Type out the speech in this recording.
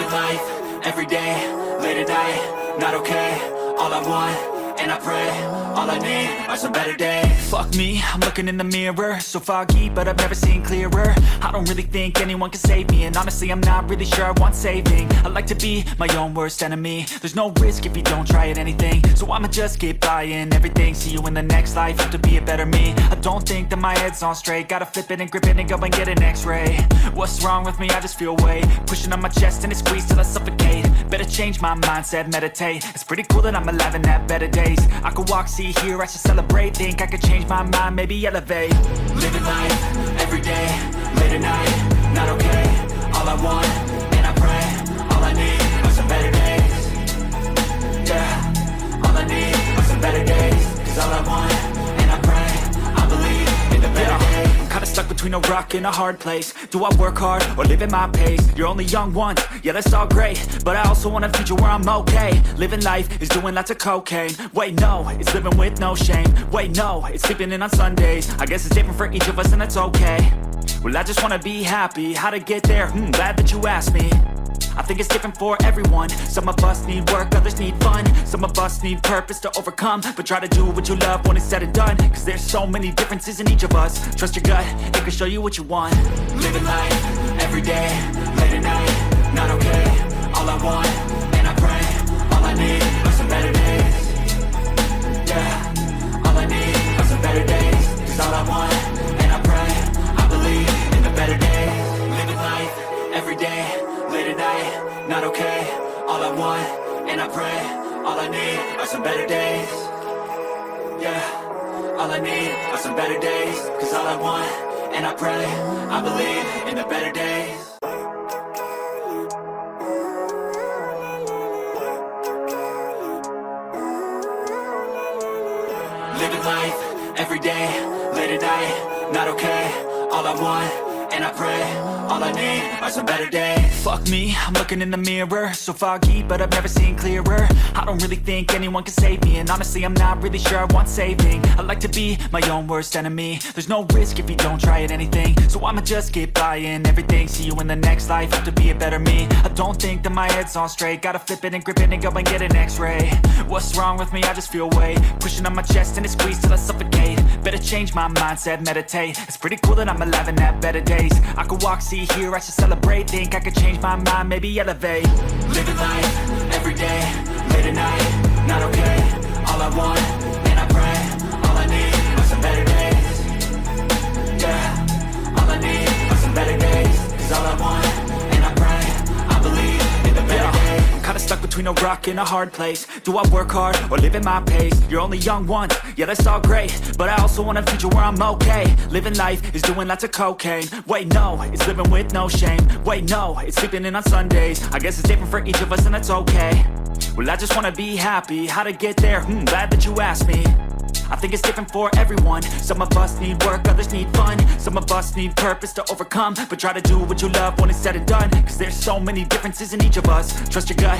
Living life, everyday, late at night, not okay. All I want, and I pray, all I need are some better days. Fuck me, I'm looking in the mirror, so foggy, but I've never seen clearer. I don't really think anyone can save me, and honestly I'm not really sure I want saving. I like to be my own worst enemy. There's no risk if you don't try at anything, so I'ma just keep buying everything. See you in the next life, have to be a better me. I don't think that my head's on straight, gotta flip it and grip it and go and get an x-ray. What's wrong with me? I just feel weight pushing on my chest and it squeezes till I suffocate. Better change my mindset, meditate. It's pretty cool that I'm alive and have better days. I could walk, see, hear, I should celebrate. Think I could change my mind, maybe elevate. Living life, everyday, late at night, not okay. All I want, and I pray, all I need are some better days. Yeah, all I need are some better days. Cause all I want, and I pray, I believe in the better days. I'm kinda stuck between a rock and a hard place. Do I work hard or live at my pace? You're only young once, yeah that's all great, but I also want a future where I'm okay. Living life is doing lots of cocaine. Wait no, it's living with no shame. Wait no, it's sleeping in on Sundays. I guess it's different for each of us and that's okay. Well I just wanna be happy, how to get there? Glad that you asked me. I think it's different for everyone. Some of us need work, others need fun. Some of us need purpose to overcome. But try to do what you love when it's said and done. Cause there's so many differences in each of us. Trust your gut, it can show you what you want. Living life, everyday, late at night, not okay. All I want, and I pray, all I need are some better days. Yeah, all I need are some better days. Cause all I want, and I pray, I believe in the better days. Living life, everyday, late at night, not okay. All I want, and I pray, all I need are some better days. Yeah, all I need are some better days. Cause all I want, and I pray, I believe in the better days. Living life, everyday, late at night, not okay. All I want, and I pray, all I need are some better days. Fuck me, I'm looking in the mirror, so foggy, but I've never seen clearer. I don't really think anyone can save me, and honestly I'm not really sure I want saving. I like to be my own worst enemy. There's no risk if you don't try at anything, so I'ma just keep buying everything. See you in the next life, have to be a better me. I don't think that my head's on straight, gotta flip it and grip it and go and get an x-ray. What's wrong with me? I just feel weight pushing on my chest and it squeezes till I suffocate. Better change my mindset, meditate. It's pretty cool that I'm alive and have better days. I could walk, see, hear, I should celebrate. Think I could change my mind, maybe elevate. Living life, everyday, late at night, not okay. All I want, and I pray, all I need are some better days. Yeah, all I need are some better days. Cause all I want, and I pray, I believe in the better days. I'm kinda stuck between a rock and a hard place. Do I work hard or live at my pace? You're only young once, yeah that's all great, but I also want a future where I'm okay. Living life is doing lots of cocaine. Wait no, it's living with no shame. Wait no, it's sleeping in on Sundays. I guess it's different for each of us and that's okay. Well I just wanna be happy, how to get there? Glad that you asked me. I think it's different for everyone. Some of us need work, others need fun. Some of us need purpose to overcome. But try to do what you love when it's said and done. Cause there's so many differences in each of us. Trust your gut.